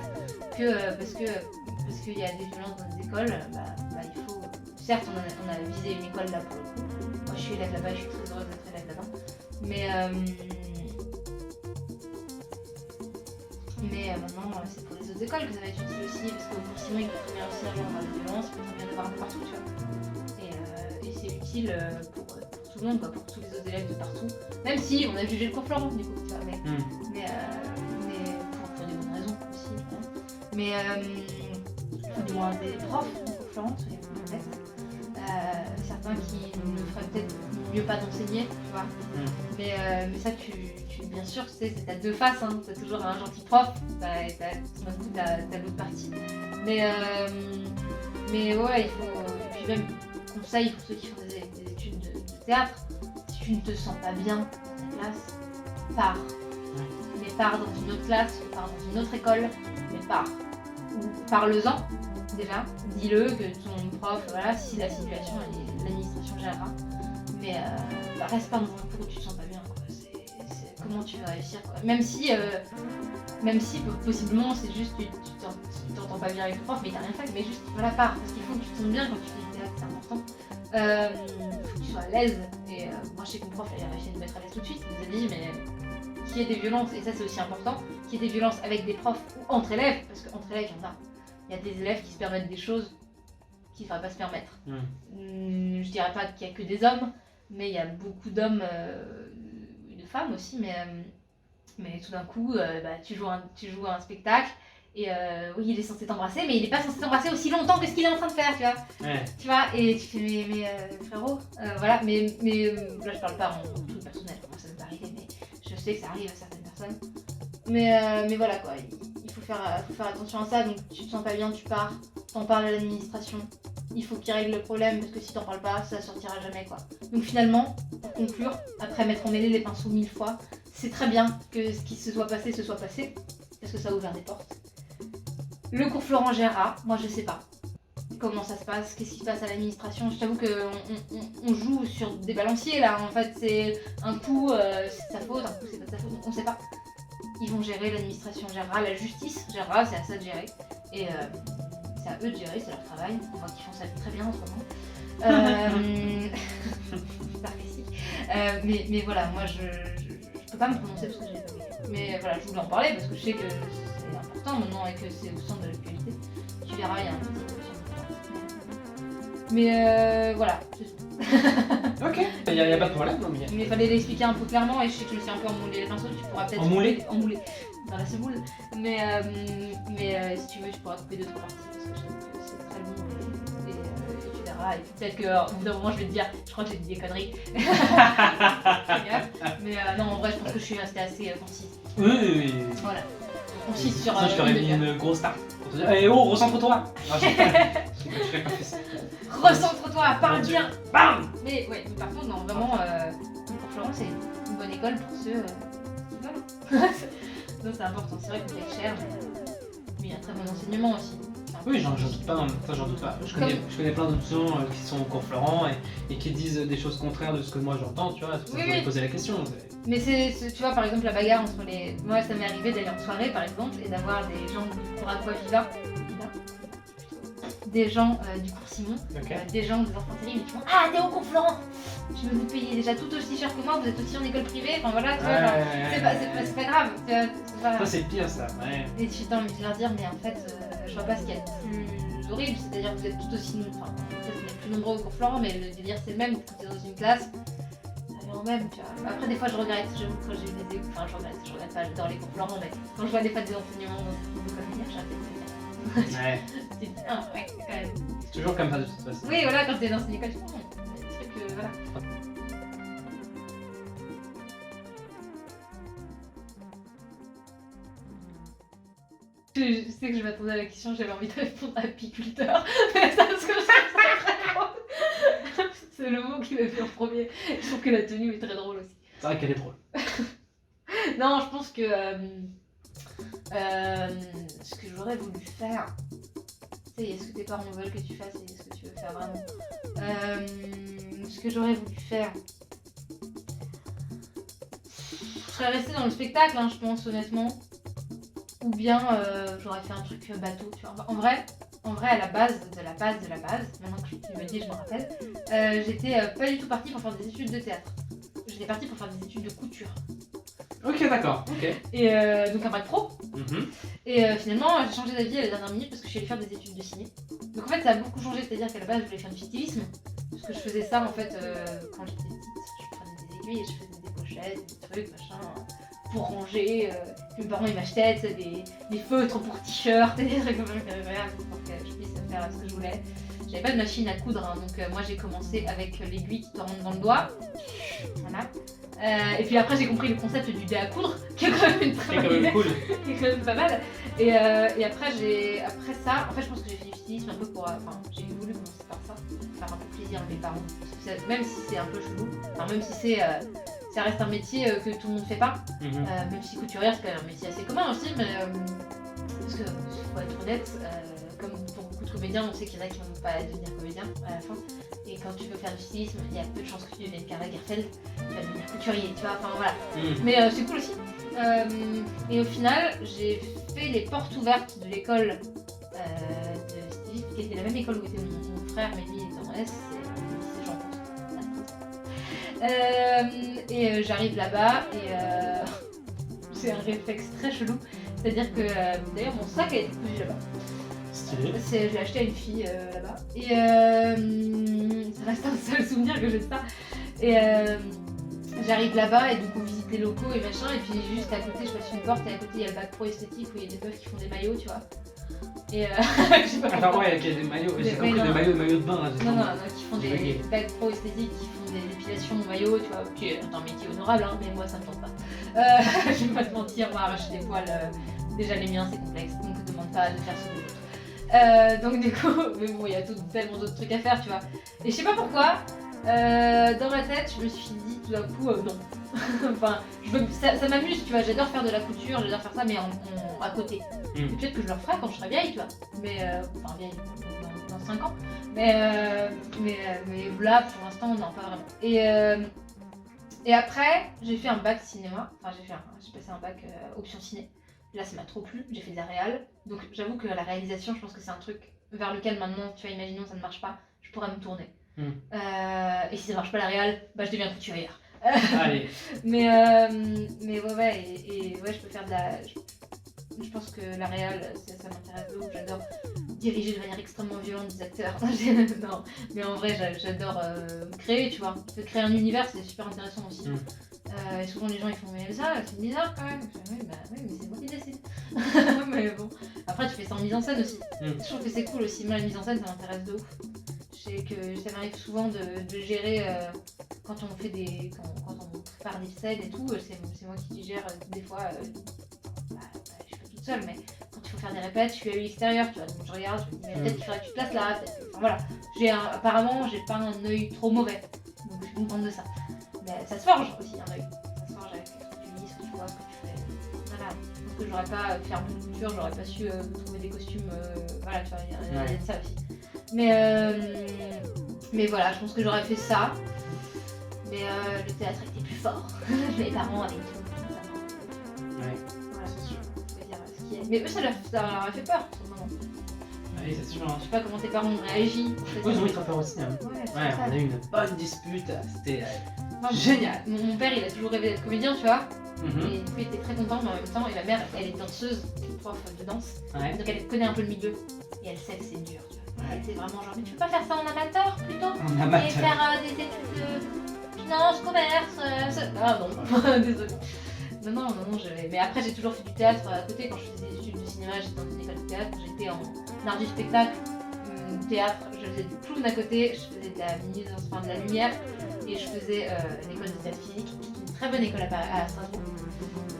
parce qu'il y a des violences dans les écoles, bah il faut... Certes, on a visé une école là pour le coup. Moi je suis élève là-bas, je suis très heureuse d'être élève là-bas. Mais maintenant, c'est pour les autres écoles que ça va être utile aussi, parce que sinon il peut très bien aussi avoir des violences, il peut très bien avoir un peu partout, tu vois. Et c'est utile pour tout le monde, quoi, pour tous les autres élèves de partout. Même si on a jugé le cours Florent, du coup, tu vois, mais pour des bonnes raisons aussi. Hein. Mais du moins des profs du cours Florent, soyons honnêtes. Certains qui ne feraient peut-être mieux pas d'enseigner, tu vois. Mais ça, bien sûr, tu sais, t'as deux faces, hein. T'as toujours un gentil prof, t'as l'autre partie. Mais ouais, il faut. Et puis même, conseil pour ceux qui font des études de théâtre, si tu ne te sens pas bien dans ta classe, pars. Mais pars dans une autre classe, ou pars dans une autre école, mais pars. Ou parle-en. Déjà, dis-le que ton prof, voilà, si la situation, l'administration gérera. Mais reste pas dans un cours où tu te sens pas bien, quoi. C'est comment tu vas réussir, quoi. Même si possiblement c'est juste tu t'entends pas bien avec ton prof, mais t'as rien fait, mais juste voilà, pars, parce qu'il faut que tu te sentes bien quand tu fais du théâtre, c'est important. Faut que tu sois à l'aise. Et moi je sais que mon prof il a réussi à nous mettre à l'aise tout de suite, il nous a dit mais qu'il y ait des violences, et ça c'est aussi important, qu'il y ait des violences avec des profs ou entre élèves, parce qu'entre élèves il y a des élèves qui se permettent des choses qu'il ne faudrait pas se permettre. Je dirais pas qu'il y a que des hommes, mais il y a beaucoup d'hommes et de femmes aussi, mais tout d'un coup, tu joues un spectacle, et oui, il est censé t'embrasser, mais il n'est pas censé t'embrasser aussi longtemps que ce qu'il est en train de faire, tu vois. Tu vois, et tu fais, mais frérot, voilà, mais là je parle pas en tout personnel, moi ça m'est pas arrivé, mais je sais que ça arrive à certaines personnes. Mais voilà quoi, il faut faire attention à ça, donc tu te sens pas bien, tu pars, t'en parles à l'administration, il faut qu'ils règlent le problème, parce que si t'en parles pas, ça sortira jamais quoi. Donc finalement, pour conclure, après m'être emmêlé les pinceaux 1000 fois, c'est très bien que ce qui se soit passé, parce que ça a ouvert des portes. Le cours Florent gérera, moi je sais pas comment ça se passe, qu'est-ce qui se passe à l'administration. Je t'avoue qu'on joue sur des balanciers là, en fait c'est un coup c'est sa faute, un coup c'est pas de sa faute, on sait pas. Ils vont gérer, l'administration gérera, la justice gérera, c'est à ça de gérer. Et c'est à eux de gérer, c'est leur travail. On voit qu'ils font ça très bien en ce moment. Sarcastique. Mais voilà, moi je peux pas me prononcer parce que j'ai pas vécu. Mais voilà, je voulais en parler parce que je sais que c'est important maintenant et que c'est au centre de l'actualité. Tu verras, il y a un petit peu de... Mais voilà, c'est tout. Ok, y a pas de problème, non mais. Mais il fallait l'expliquer un peu clairement et je sais que je me suis un peu emmoulé les pinceaux, tu pourras peut-être... Emmoulé dans la semoule. Mais si tu veux, tu pourras couper 2-3 parties parce que je trouve que c'est très long et tu verras. Et puis peut-être qu'au bout d'un moment, je vais te dire, je crois que j'ai dit des conneries. Mais non, en vrai, je pense que je suis restée assez concise. Oui. Voilà. Concise sur... Ça, je t'aurais mis une grosse tarte pour te dire, eh oh, recentre-toi. Non, je ferais pas fait ça. Recentre-toi, parle bien. Bam. Mais ouais, par contre, non, vraiment, pour Florence, c'est une bonne école pour ceux qui veulent. Donc c'est important, c'est vrai qu'on paye cher, mais il y a un très bon enseignement aussi. Oui, j'en doute pas, j'en doute pas. Je connais plein d'autres gens qui sont au cours Florent et qui disent des choses contraires de ce que moi j'entends, tu vois, c'est pour ça que je me poser la question. Mais tu vois, par exemple, la bagarre entre les... Moi, ça m'est arrivé d'aller en soirée, par exemple, et d'avoir des gens du cours Aquaviva, des gens du cours Simon, des gens des enfants terribles qui font « Ah, t'es au cours Florent ! Je me vous payez déjà tout aussi cher que moi, vous êtes aussi en école privée, enfin voilà, tu vois, c'est pas grave. Ça c'est pire ça, ouais. Et tu as envie de leur dire, mais en fait, je vois pas ce qu'il y a de plus horrible, c'est-à-dire que vous êtes tout aussi... Enfin, peut-être vous êtes plus nombreux au cours Florent, mais le délire c'est le même, vous êtes dans une classe, ça vient au même, tu vois. Après des fois je regrette, j'avoue, quand j'ai eu des... Enfin, je regrette pas, j'adore les cours Florent, mais quand je vois des fois des enseignements dans ce type de j'arrête de le faire. Ouais. C'est bien, ouais, quand même. C'est toujours comme ça de toute façon. Oui, voilà, quand t'es dans une école, tu fais des trucs, voilà. Je sais que je m'attendais à la question, j'avais envie de répondre apiculteur, mais ça, parce que je trouve ça très drôle. C'est le mot qui m'a fait en premier. Je trouve que la tenue est très drôle aussi. C'est vrai qu'elle est drôle. Non, je pense que ce que j'aurais voulu faire, tu sais, est-ce que tes parents veulent que tu fasses et est-ce que tu veux faire vraiment. Ce que j'aurais voulu faire, je serais restée dans le spectacle, hein, je pense honnêtement. Ou bien j'aurais fait un truc bateau, tu vois. En vrai, à la base, maintenant que tu me le dis, je me rappelle, j'étais pas du tout partie pour faire des études de théâtre. J'étais partie pour faire des études de couture. Ok, d'accord, ok. Et donc un bac pro. Et finalement, j'ai changé d'avis à la dernière minute parce que je suis allée faire des études de ciné. Donc en fait, ça a beaucoup changé, c'est-à-dire qu'à la base, je voulais faire du stylisme. Parce que je faisais ça en fait quand j'étais petite. Je prenais des aiguilles et je faisais des pochettes, des trucs, machin, pour ranger. Puis mes parents ils m'achetaient des feutres pour t-shirt et des trucs comme ça pour que je puisse faire ce que je voulais. J'avais pas de machine à coudre, hein, donc moi j'ai commencé avec l'aiguille qui te rentre dans le doigt. Voilà. Et puis après j'ai compris le concept du dé à coudre, qui est quand même une très bonne idée, qui est quand même pas mal. Et après ça, en fait je pense que j'ai fait du stylisme un peu pour... Enfin j'ai voulu commencer par ça, faire un peu plaisir à mes parents. Parce que même si c'est un peu chelou, enfin même si ça reste un métier que tout le monde fait pas, même si couturière c'est quand même un métier assez commun aussi, mais parce que faut être honnête, comme pour beaucoup de comédiens, on sait qu'il y en a qui vont pas devenir comédien à la fin. Et quand tu veux faire du stylisme, il y a peu de chances que tu deviennes Karl Lagerfeld, tu vas devenir couturier, tu vois, enfin voilà. Mais c'est cool aussi. Et au final, j'ai fait les portes ouvertes de l'école de stylisme, qui était la même école où était mon frère, mais lui était en S, c'est Jean Ponce. Et j'arrive là-bas et c'est un réflexe très chelou. C'est-à-dire que d'ailleurs mon sac a été cousu là-bas. Je l'ai acheté à une fille là-bas. Et ça reste un seul souvenir que j'ai de ça. Et j'arrive là-bas et du coup visite les locaux et machin. Et puis juste à côté, je passe une porte et à côté il y a le bac pro esthétique où il y a des meufs qui font des maillots, tu vois. Et je sais pas pourquoi. Attends, ouais, il y a des maillots, j'ai compris des maillots de bain. Non, qui font des bacs pro esthétiques, qui font des dépilations de maillots, tu vois. Qui est un métier honorable, hein, mais moi ça me tente pas. Je vais pas te mentir, moi arracher des poils, déjà les miens c'est complexe, donc ne demande pas de faire ce que d'autres. Donc du coup, mais bon, il y a tellement d'autres trucs à faire, tu vois. Et je sais pas pourquoi, dans ma tête, je me suis dit tout d'un coup, non. Enfin, ça m'amuse, tu vois, j'adore faire de la couture, j'adore faire ça, mais à côté. Et peut-être que je le referai quand je serai vieille, tu vois. Mais, enfin vieille, dans 5 ans. Mais là, pour l'instant, non, pas vraiment. Et après, j'ai fait un bac cinéma, enfin j'ai passé un bac option ciné. Là, ça m'a trop plu, j'ai fait de la réal. Donc j'avoue que la réalisation, je pense que c'est un truc vers lequel maintenant, tu vois, imaginons ça ne marche pas, je pourrais me tourner. Et si ça marche pas la réal, bah je deviens couturière. Allez. mais ouais, et ouais, je peux faire de la... je pense que la réal, ça m'intéresse beaucoup. J'adore diriger de manière extrêmement violente des acteurs. Non, mais en vrai, j'adore créer, tu vois. Créer un univers, c'est super intéressant aussi. Et souvent les gens ils font mais ça c'est bizarre quand même. Oui, bah oui, mais c'est moi qui décide. Mais bon, après tu fais ça en mise en scène aussi. Je trouve que c'est cool aussi. Moi la mise en scène ça m'intéresse de ouf. Je sais que ça m'arrive souvent de gérer quand on fait quand on prépare des scènes et tout. C'est moi qui gère des fois. Je suis pas toute seule, mais quand il faut faire des répètes, je suis à l'extérieur, tu vois. Donc je regarde, je me dis mais peut-être qu'il faudrait que tu te places là. Enfin, voilà. Apparemment j'ai pas un œil trop mauvais, donc je suis contente de ça. Mais ça se forge aussi un œil. Ça se forge avec ce que tu lis, ce que tu vois, ce que tu fais. Voilà. Parce que j'aurais pas fait un peu de couture, j'aurais pas su trouver des costumes. Voilà, tu vois, il y a de ça aussi. Mais voilà, je pense que j'aurais fait ça. Mais le théâtre était plus fort. Mes parents avaient tout. Ouais, Voilà, c'est sûr. faut dire ce qui est. Mais eux, ça leur a fait peur sur le moment. Oui, c'est sûr. Je sais pas comment tes parents ont réagi. Oui, ils ont eu très peur aussi. Hein. Ouais, On a eu une bonne dispute. C'était Moi, génial. Mon père, il a toujours rêvé d'être comédien, tu vois. Et Mhm. du coup, il était très content, mais en même temps, et ma mère, elle est danseuse, prof de danse. Ouais. Donc elle connaît un peu le milieu. Et elle sait que c'est dur, tu vois. Ouais. Elle était vraiment genre, mais tu peux pas faire ça en amateur plutôt En et amateur. faire des études de finance, commerce. Ah non, désolée. Non, mais après, j'ai toujours fait du théâtre à côté. Quand je faisais des études de cinéma, j'étais dans une école de théâtre. J'étais en art du spectacle, théâtre. Je faisais du clown à côté. Je faisais de la mise, enfin de la lumière. Et je faisais l'école de théâtre physique, qui est une très bonne école à Strasbourg.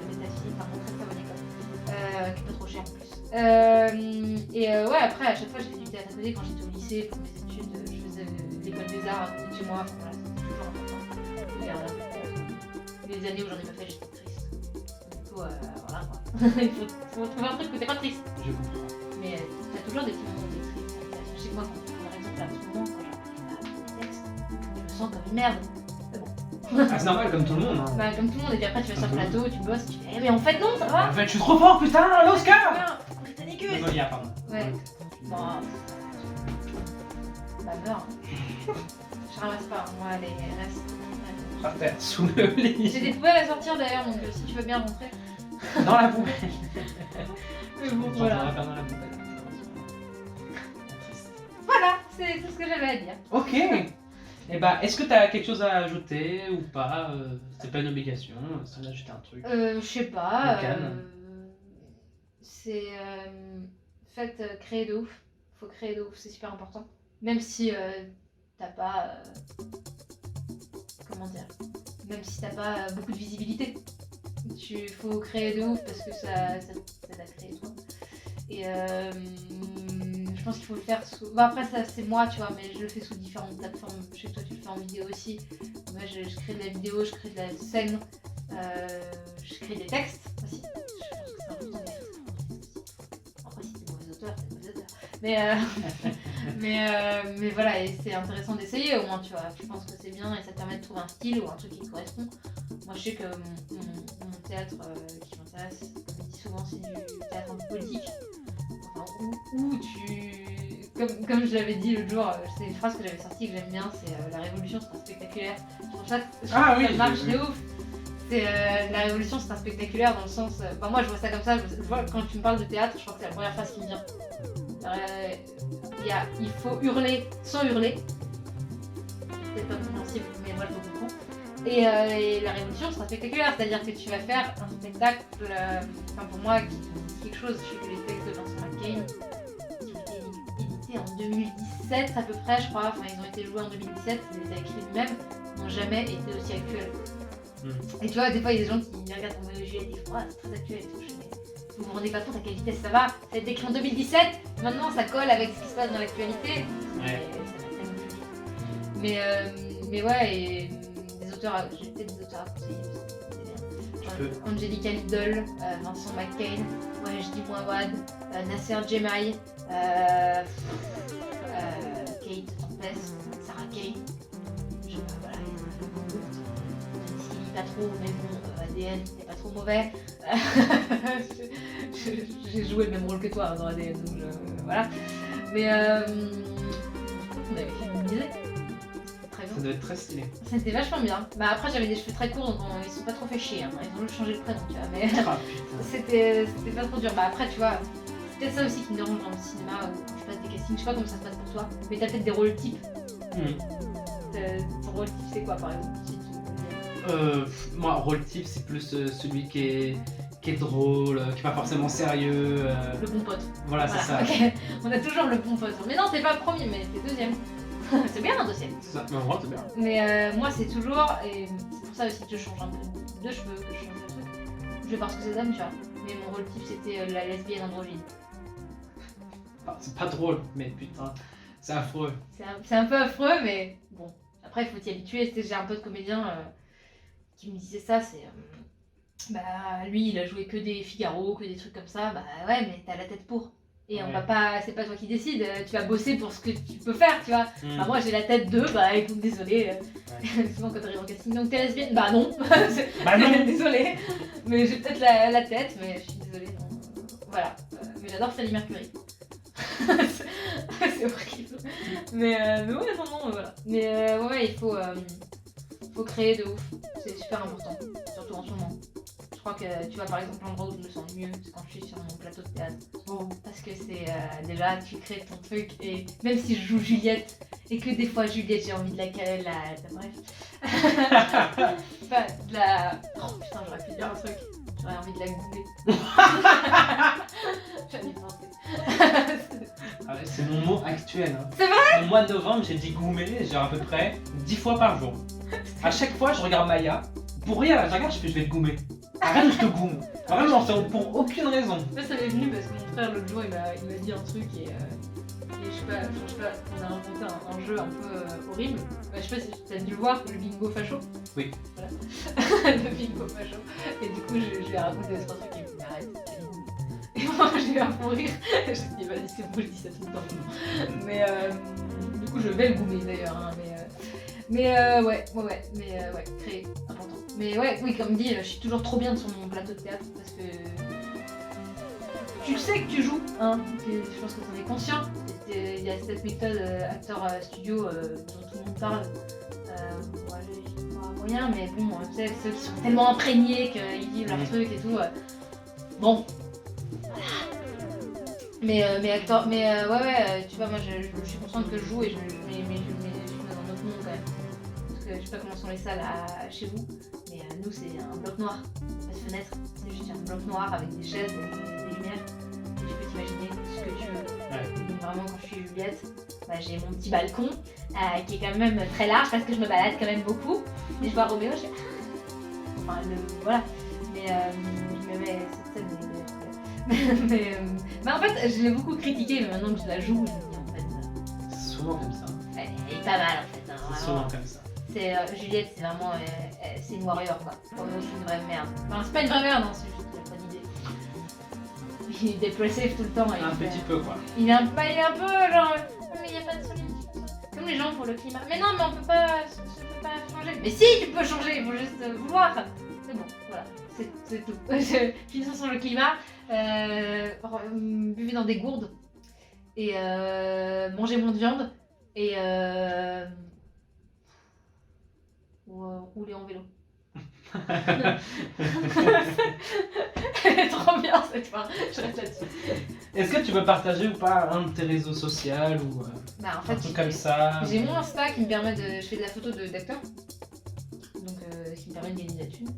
Le théâtre physique, par contre, très bonne école. Qui est pas trop chère en plus. Ouais, après, à chaque fois, j'ai fait du théâtre à côté. Quand j'étais au lycée, pour mes études, je faisais l'école des arts à côté de chez moi. Enfin, voilà, c'était toujours important. Les années où j'en ai pas fait, j'étais triste. Du coup, voilà quoi. Il faut trouver un truc où t'es pas triste. Je comprends. Mais t'as toujours des petits moments de triste. Je sais que moi, par exemple, à ce moment, quand j'arrive à des textes, je me sens comme une merde. Ah, c'est normal, comme tout le monde. Hein. Bah, comme tout le monde, et puis après, tu vas sur le plateau, tu bosses, tu fais, mais en fait, non, ça va. En fait, je suis trop fort, putain, l'Oscar. Britannicus. Le Molière, pardon. Ouais. Bon. Bah, meurs. Je ramasse pas, moi, les restes. Par terre, sous le lit. J'ai des poubelles à sortir d'ailleurs, donc si tu veux bien rentrer. Dans la poubelle. Mais bon, On voilà. va faire dans la poubelle. Voilà, c'est tout ce que j'avais à dire. Ok. Et bah, est-ce que t'as quelque chose à ajouter ou pas c'est pas une obligation, si on a ajouté un truc. Je sais pas. Cannes. C'est. Faites créer de ouf. Faut créer de ouf, c'est super important. Même si t'as pas. Comment dire. Même si t'as pas beaucoup de visibilité. Faut créer de ouf parce que ça t'a créé toi. Et je pense qu'il faut le faire sous. Bah, après, ça c'est moi, tu vois, mais je le fais sous différentes plateformes. Je sais que toi tu le fais en vidéo aussi. Moi je crée de la vidéo, je crée de la scène, je crée des textes aussi. Je pense que c'est important d'écrire. Après, si t'es mauvais auteur, t'es mauvais auteur. Mais voilà, et c'est intéressant d'essayer au moins, tu vois. Tu penses que c'est bien et ça te permet de trouver un style ou un truc qui te correspond. Moi je sais que mon théâtre qui m'intéresse, comme je dis souvent, c'est du théâtre un peu politique. Enfin, où tu. Comme je l'avais dit l'autre jour, c'est une phrase que j'avais sortie que j'aime bien, c'est la révolution c'est un spectaculaire. C'est pour ça que Ah oui, ça marche oui. de ouf. C'est la révolution c'est un spectaculaire dans le sens. Enfin, moi je vois ça comme ça, je vois, quand tu me parles de théâtre, je crois que c'est la première phrase qui me vient. Il faut hurler sans hurler. C'est peut-être pas compréhensible, mais moi je le comprends. Et la révolution sera spectaculaire, c'est-à-dire que tu vas faire un spectacle, enfin pour moi, quelque chose, je sais que les textes de Vincent McCain, qui ont été édités en 2017 à peu près, je crois, enfin ils ont été joués en 2017, il les a écrits lui-même, n'ont jamais été aussi actuels. Et tu vois, des fois il y a des gens qui regardent Roméo et Juliette et disent, c'est très actuel et tout, je fais, vous vous rendez pas compte à quelle vitesse ça va, ça a été écrit en 2017, maintenant ça colle avec ce qui se passe dans l'actualité, Ouais. ça va tellement plus vite. Mais ouais, et j'ai peut-être des auteurs à conseiller. Angelica Lidl, Vincent McCain, Wajdi Mouawad, Nasser Jemaï, Kate Tempest, Sarah Kane. Voilà, je lis pas trop, mais bon, ADN, c'était pas trop mauvais. J'ai joué le même rôle que toi dans ADN, donc voilà. Mais on avait fait une musée. Très bien. Ça devait être très stylé. C'était vachement bien. Bah après j'avais des cheveux très courts donc ils sont pas trop fait chier. Hein. Ils ont juste changé le prénom, tu vois. Mais Ah putain. c'était pas trop dur. Bah après tu vois, c'est peut-être ça aussi qui me dérange dans le cinéma où quand je passe des castings. Je sais pas comment ça se passe pour toi. Mais t'as peut-être des rôles types. Ton rôle type c'est quoi par exemple si tu... Moi, rôle type, c'est plus celui qui est drôle, qui est pas forcément sérieux. Le bon pote. Voilà, c'est ça. Okay. On a toujours le bon pote. Mais non, t'es pas premier, mais t'es deuxième. C'est bien un deuxième. C'est ça, mais en vrai, c'est bien. Mais moi, c'est toujours, et c'est pour ça aussi que je change un peu de cheveux, que je change de truc. Je vais voir ce que ça donne, tu vois. Mais mon rôle type, c'était la lesbienne androgyne. Enfin, c'est pas drôle, mais putain, c'est affreux. C'est un peu affreux, mais bon. Après, il faut t'y habituer. J'ai un pote comédien qui me disait ça, c'est... bah, lui, il a joué que des Figaro, que des trucs comme ça. Bah ouais, mais t'as la tête pour. Et on va pas, c'est pas toi qui décide, tu vas bosser pour ce que tu peux faire, tu vois. Bah, moi j'ai la tête de, bah écoute, désolé. Souvent quand t'arrives en casting, donc t'es lesbienne, bah non. Bah non. Désolée. Mais j'ai peut-être la tête, mais je suis désolée. Non. Voilà. Mais j'adore Freddie Mercury. C'est horrible. Mais ouais, non, voilà. Mais ouais, il faut créer de ouf. C'est super important, surtout en ce moment. Je crois que tu vois par exemple l'endroit où je me sens le mieux, c'est quand je suis sur mon plateau de théâtre. Parce que c'est déjà tu crées ton truc et même si je joue Juliette et que des fois Juliette j'ai envie de la caler, bref. Enfin, de la... Oh putain j'aurais pu dire un truc, j'aurais envie de la gouler. J'avais pensé. Ah ouais, c'est mon mot actuel. Hein. C'est vrai? Au mois de novembre j'ai dit goumer, genre à peu près 10 fois par jour. À chaque fois je regarde Maya, pour rien, je regarde je vais te goumer. Arrête, je te goume. Vraiment, c'est pour aucune raison. Moi, ça m'est venu parce que mon frère, l'autre jour, il m'a dit un truc et je sais pas, on a inventé un jeu un peu horrible. Bah, je sais pas si tu as dû le voir, le bingo facho. Oui. Voilà. Le bingo facho. Et du coup, je lui ai raconté ce truc et il me dit arrête, c'est bingo. Et moi, j'ai eu un fou rire. Je me suis dit, vas-y, c'est bon, je dis ça tout le temps. Mais du coup, je vais le goumer d'ailleurs. Hein, ouais, créer, important. Mais ouais, oui, comme dit, je suis toujours trop bien sur mon plateau de théâtre parce que tu sais que tu joues, hein. Je pense que t'en es conscient. Il y a cette méthode acteur studio dont tout le monde parle. Ouais, j'ai pas moyen, mais bon, tu sais, ceux qui sont tellement imprégnés qu'ils vivent leur truc et tout. Bon. Mais acteur, ouais, tu vois, moi je suis consciente que je joue et je suis dans un autre monde quand même. Je sais pas comment sont les salles chez vous, mais nous c'est un bloc noir, pas de fenêtre, c'est juste un bloc noir avec des chaises, des lumières, et tu peux t'imaginer ce que tu veux. Ouais. Donc vraiment quand je suis Juliette, bah, j'ai mon petit balcon qui est quand même très large parce que je me balade quand même beaucoup, et je vois Roméo, je fais enfin voilà, mais je me mets cette scène, mais en fait je l'ai beaucoup critiquée, mais maintenant que je la joue, je me dis en fait... C'est souvent comme ça. Elle est pas mal en fait, hein, c'est souvent comme ça. Juliette, c'est vraiment c'est une warrior quoi. Roméo, c'est une vraie merde. Enfin, c'est pas une vraie merde, hein, c'est juste qu'il a pas d'idée. Il est dépressif tout le temps. Un petit peu quoi. Il est un peu genre. Mais il n'y a pas de solution. Comme les gens pour le climat. Mais non, mais on peut pas changer. Mais si, tu peux changer, il faut juste vouloir. C'est bon, voilà. C'est tout. Finissons sur le climat. Buvez dans des gourdes. Et mangez moins de viande. Et rouler en vélo. Elle est trop bien cette fois, je reste là-dessus. Est-ce que tu veux partager ou pas un de tes réseaux sociaux ou bah, en fait, un truc comme ça? J'ai mon Insta qui me permet de... Je fais de la photo d'acteur. Donc qui me permet de gagner de la thune.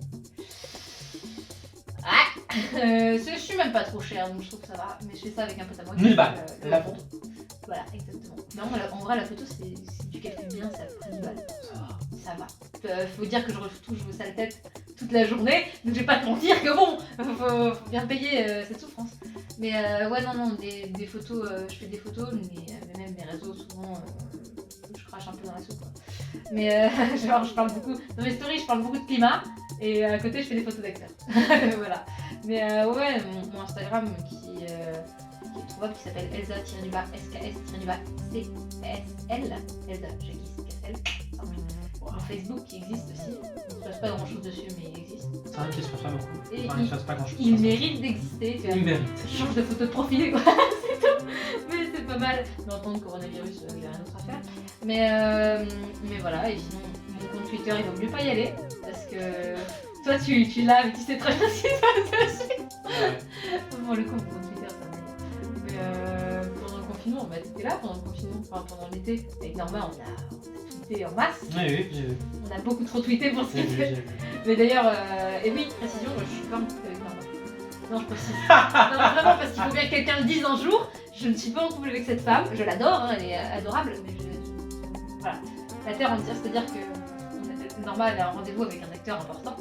Je suis même pas trop chère donc je trouve que ça va. Mais je fais ça avec un pote à moi. 1000 balles, la photo. Voilà, exactement. Non, en vrai, la photo, si tu calcules bien, ça prend 10 balles. Ça va. Faut dire que je retouche vos sales têtes toute la journée, donc je vais pas te mentir que bon, faut bien payer cette souffrance. Mais ouais, non, des photos, je fais des photos, mais même mes réseaux, souvent, je crache un peu dans la soupe. Quoi. Mais genre, je parle beaucoup, dans mes stories, je parle beaucoup de climat, et à côté, je fais des photos d'acteurs. Voilà. Mais ouais, mon Instagram qui est trouvable, qui s'appelle Elsa-SKS-CSL, Elsa Jackie Mon Facebook qui existe aussi, il ne se passe pas grand chose dessus mais il existe. C'est vrai qu'il se passe pas beaucoup. Et enfin, il se passe pas grand chose. Il mérite d'exister. Il mérite. Je change de photo de profil quoi, c'est tout. Mais c'est pas pas mal. Mais en tant que coronavirus, j'ai rien d'autre à faire. Mais voilà, et sinon, mon compte Twitter, il vaut mieux pas y aller. Parce que toi, tu l'as, mais tu sais très bien ce qui se passe dessus. Ouais. Bon, le coup, mon compte Twitter, ça m'aide. Mais pendant le confinement, t'étais là pendant le confinement, enfin pendant l'été. Avec Norma, on a tweeté en masse. Oui, j'ai vu. On a beaucoup trop tweeté pour ce J'ai qui vu, était. j'ai vu. Mais d'ailleurs, et oui, précision, je suis pas en couple avec Norma. Non, je précise. Non, vraiment, parce qu'il faut bien que quelqu'un le dise un jour. Je ne suis pas en couple avec cette femme. Je l'adore, hein, elle est adorable, mais voilà. La terre entière, c'est-à-dire que Norma, elle a un rendez-vous avec un acteur important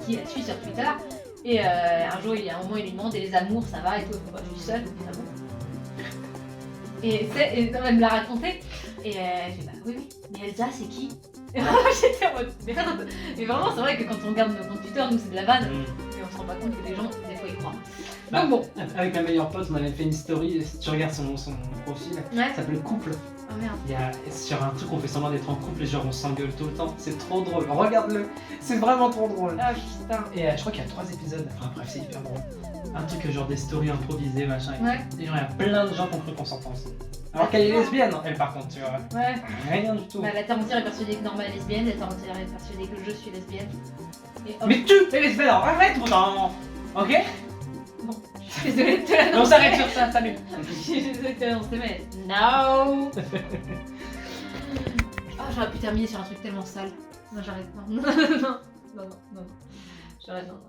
qui la suit sur Twitter. Et un jour, il y a un moment, il lui demande et les amours, ça va et tout. Bah, je suis seule, évidemment. Et non, elle me l'a raconté. Et elle fait bah oui, mais Elsa, c'est qui? Et vraiment, j'étais en mode merde. Mais vraiment, c'est vrai que quand on regarde nos comptes Twitter, nous, c'est de la vanne. Mais on se rend pas compte que les gens, des fois, ils croient. Bah, Donc bon. Avec ma meilleure pote, on avait fait une story. Si tu regardes son profil, Ouais. ça s'appelle Couple. Oh merde. Il y a sur un truc, on fait semblant d'être en couple et genre on s'engueule tout le temps. C'est trop drôle. Regarde-le. C'est vraiment trop drôle. Ah putain. Et je crois qu'il y a 3 épisodes. Enfin bref, c'est hyper drôle. Un truc genre des stories improvisées, machin. Ouais. Et genre, il y a plein de gens qui ont cru qu'on s'entendait. Alors qu'elle est lesbienne, elle par contre, tu vois. Ouais. Rien du tout. Bah, la terre entière est persuadée que Norma est lesbienne, la terre entière est persuadée que je suis lesbienne. Et hop. Mais tu es lesbienne, alors arrête au bout d'un moment. Ok? Bon, je suis désolée de te l'annoncer. On s'arrête sur ça, salut. Je suis désolée de te l'annoncer, mais no. Ah, j'aurais pu terminer sur un truc tellement sale. Non, j'arrête. Non, non, non, non, non. J'arrête, non, non.